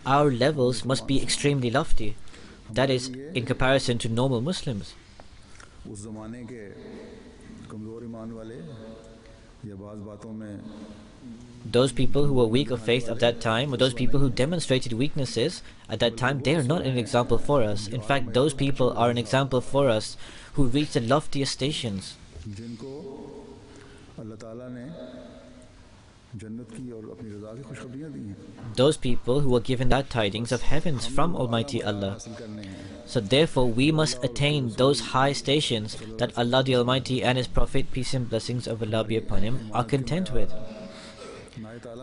our levels must be extremely lofty. That is, in comparison to normal Muslims. Those people who were weak of faith of that time, or those people who demonstrated weaknesses at that time, they are not an example for us. In fact, those people are an example for us who reach the loftiest stations. Those people who were given that tidings of heavens from Almighty Allah. So therefore we must attain those high stations that Allah the Almighty and His Prophet, peace and blessings of Allah be upon him, are content with.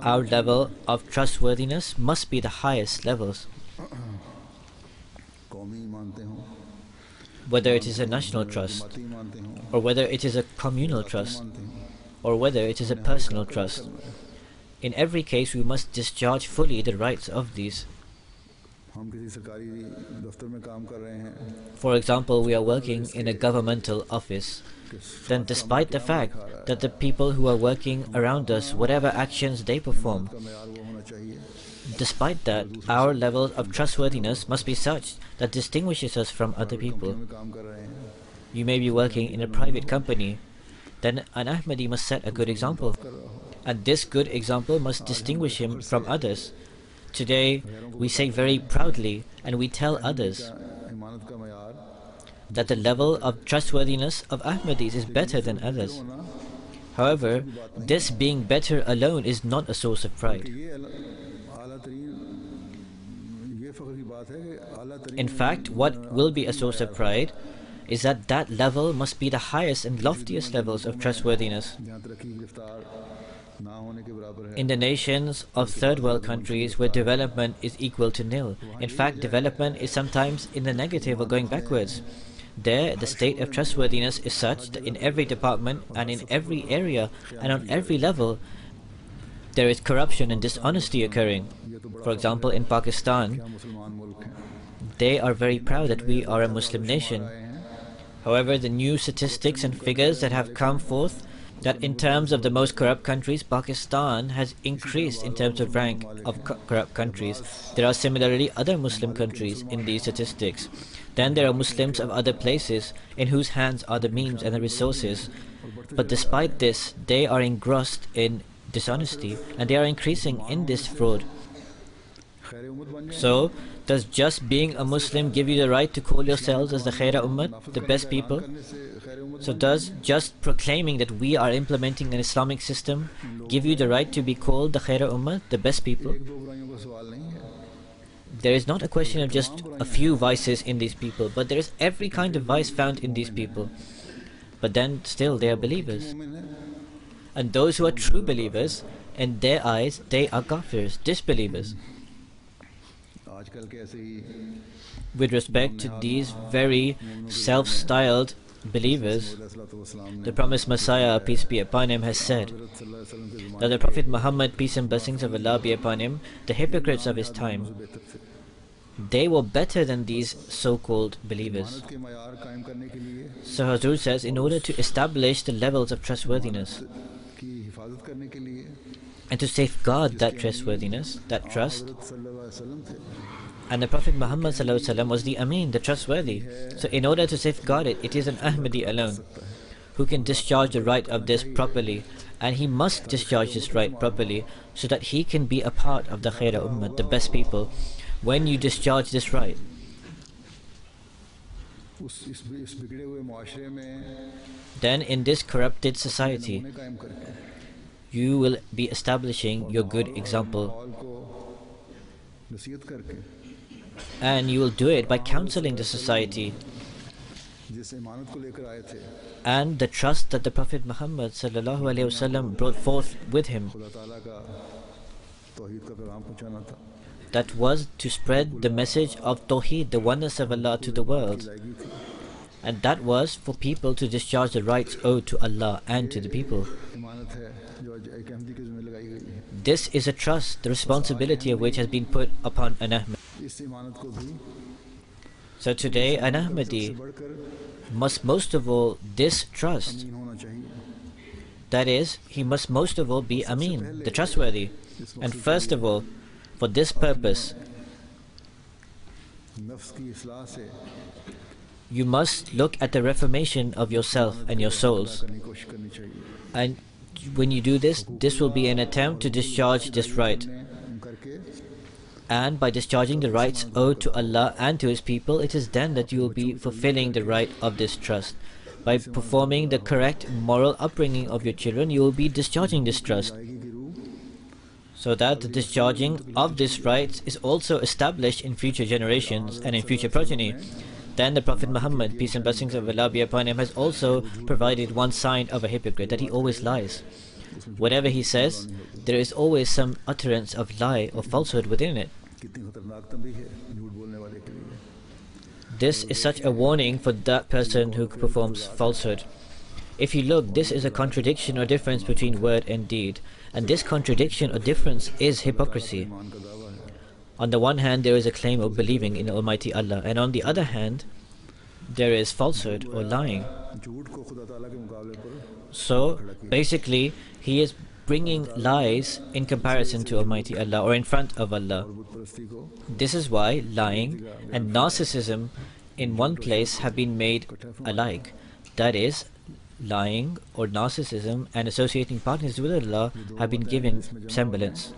Our level of trustworthiness must be the highest levels. Whether it is a national trust, or whether it is a communal trust, or whether it is a personal trust. In every case, we must discharge fully the rights of these. For example, we are working in a governmental office. Then despite the fact that the people who are working around us, whatever actions they perform, despite that, our level of trustworthiness must be such that distinguishes us from other people. You may be working in a private company, then an Ahmadi must set a good example. And this good example must distinguish him from others. Today, we say very proudly, and we tell others, that the level of trustworthiness of Ahmadis is better than others. However, this being better alone is not a source of pride. In fact, what will be a source of pride is that that level must be the highest and loftiest levels of trustworthiness. In the nations of third world countries where development is equal to nil, in fact development is sometimes in the negative or going backwards, there the state of trustworthiness is such that in every department and in every area and on every level there is corruption and dishonesty occurring. For example, in Pakistan, they are very proud that we are a Muslim nation. However, the new statistics and figures that have come forth, that in terms of the most corrupt countries, Pakistan has increased in terms of rank of corrupt countries. There are similarly other Muslim countries in these statistics. Then there are Muslims of other places in whose hands are the means and the resources. But despite this, they are engrossed in dishonesty and they are increasing in this fraud. So, does just being a Muslim give you the right to call yourselves as the Khaira Ummah, the best people? So does just proclaiming that we are implementing an Islamic system give you the right to be called the Khaira Ummah, the best people? There is not a question of just a few vices in these people, but there is every kind of vice found in these people. But then still they are believers. And those who are true believers, in their eyes, they are kafirs, disbelievers. With respect to these very self-styled believers, the promised Messiah, peace be upon him, has said that the Prophet Muhammad, peace and blessings of Allah be upon him, the hypocrites of his time, they were better than these so-called believers. So Hazur says, in order to establish the levels of trustworthiness and to safeguard that trustworthiness, that trust, and the Prophet Muhammad ﷺ was the Amin, the trustworthy. So in order to safeguard it, it is an Ahmadi alone who can discharge the right of this properly, and he must discharge this right properly so that he can be a part of the Khaira Ummah, the best people. When you discharge this right, then in this corrupted society, you will be establishing your good example. And you will do it by counseling the society and the trust that the Prophet Muhammad ﷺ brought forth with him. That was to spread the message of Tawheed, the oneness of Allah, to the world. And that was for people to discharge the rights owed to Allah and to the people. This is a trust, the responsibility of which has been put upon an Ahmadi. So today an Ahmadi must most of all distrust. That is, he must most of all be Amin, the trustworthy. And first of all, for this purpose, You must look at the reformation of yourself and your souls. And when you do this, this will be an attempt to discharge this right. And by discharging the rights owed to Allah and to His people, it is then that you will be fulfilling the right of this trust. By performing the correct moral upbringing of your children, you will be discharging this trust. So that the discharging of this right is also established in future generations and in future progeny. Then the Prophet Muhammad, peace and blessings of Allah be upon him, has also provided one sign of a hypocrite, that he always lies. Whatever he says, there is always some utterance of lie or falsehood within it. This is such a warning for that person who performs falsehood. If you look, this is a contradiction or difference between word and deed. And this contradiction or difference is hypocrisy. On the one hand, there is a claim of believing in Almighty Allah, and on the other hand, there is falsehood or lying. So, basically, he is bringing lies in comparison to Almighty Allah or in front of Allah. This is why lying and narcissism in one place have been made alike. That is, lying or narcissism and associating partners with Allah have been given semblance.